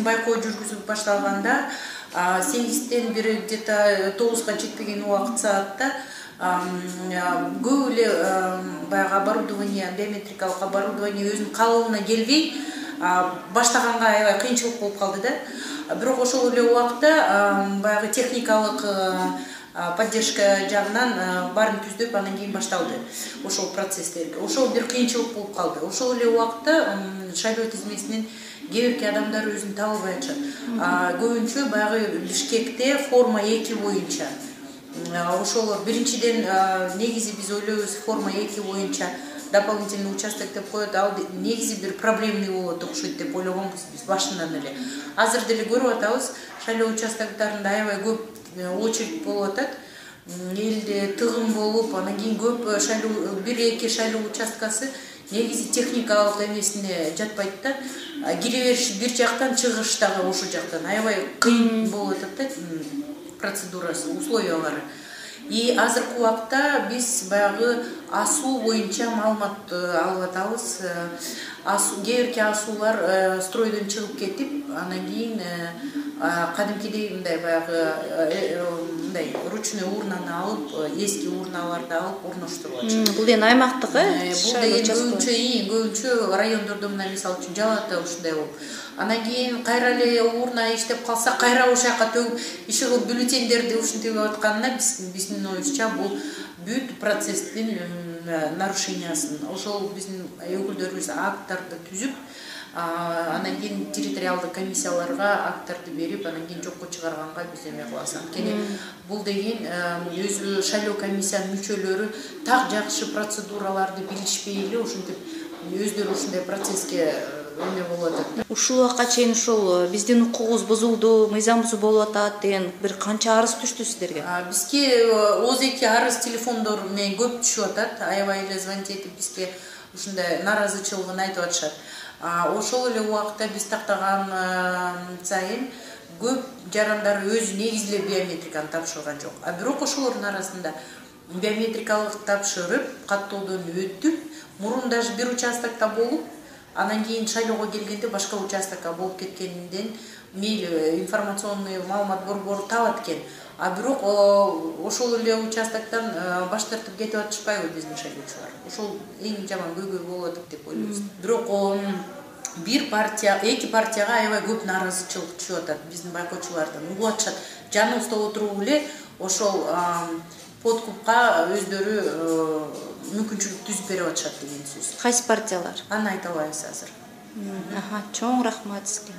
Байкоо жүргүзүп башталганда 8-тен бери где-то 9-га жетпеген убакыт саатта көп эле баягы оборудование, биометрикалык оборудование өзүнүн калыбына келбей баштаганга аябай кыйынчылык болуп калды да. Бирок ошол эле убакта баягы техникалык поддержка жагынан баарын түздөп анан кийин башталды ошол процесстер. Ошол бир кыйынчылык болуп калды. Ошол эле убакта шайлоо тизмесинин кээ бирки адамдар өзүн таба албай атышат. Көбүнчө баягы Бишкекте форма 2 боюнча. Ошол биринчиден негизи биз ойлойбуз форма 2 боюнча дополнительный участок деп коет, ал негизи бир проблемный болот окшойт деп ойлогонбуз биз башынан эле. Азыр деле көрүп атабыз, шайлоо участоктарында аябай көп очередь болуп атат. Элде тыгын болуп, анан кийин көп шайлоо 1-2 шайлоо участкасы негизи техникалык эмесине жатпайт да. Кире бериш бир жактан, чыгыш дагы ошол жактан аябай кыйын болуп атат да процедурасы, условиялары. И азыркы убакта биз баягы асуу боюнча маалымат алып атабыз. Кээ бирки асуулар стройдон чыгып кетип, анан кийин кадимкидей мындай баягы мындай ручной урнаны алып, эски урналарды алып орноштуруп атышат. Бул эми аймактык Бул деген көбүнчө райондордо мына мисалы үчүн Жалата ушундай болуп. Анан кийин кайра эле урна иштеп калса, кайра ошол жака төгүп, иши кылып бюллетендерди ушинтип атканына биздин оюбузча бул бүт процесстин нарушениясын. Ошол биздин өкүлдөрүбүз акттарды түзүп, анан кийин территориалдык комиссияларга акттарды берип, анан кийин жокко чыгарганга биз эме кылабыз. Анткени бул деген өзү шайлоо комиссиянын мүчөлөрү так жакшы процедураларды билишпей эле ушинтип өздөрү ушундай процесске эме болуп атат. Ушул убакка чейин ушул биздин укугубуз бузулду, мыйзам бузуу болуп атат деген бир канча арыз түштү сиздерге? Бизге ооз-эки арыз телефондор менен көп түшүп атат. Аябай эле звонить этип бизге ушундай нааразычылыгын айтып атышат. Ошол эле убакта биз тактаган сайын көп жарандар өзү негизи эле биометриканы тапшырган жок. Бирок ошолордун арасында биометрикалык тапшырып, каттоодон өтүп, мурун даже бир участокто болуп, анан кийин шайлоого келгенде башка участокка болуп кеткенинден мейли информационный маалымат борбору табат экен. Бирок ошол эле участоктон баш тартып кетип атышпайбы биздин шайлоочулар? Ошол эң жаман көйгөй болуп атат деп ойлойбуз. Бирок бир партия, эки партияга аябай көп нааразычылык түшүп атат биздин байкоочулардан. Угуп атышат, жаныбызда отуруп эле ошол подкупка өздөрү мүмкүнчүлүк түзүп берип атышат деген сөз. Кайсы партиялар? Аны айта албайбыз азыр. Чоң рахмат сизге.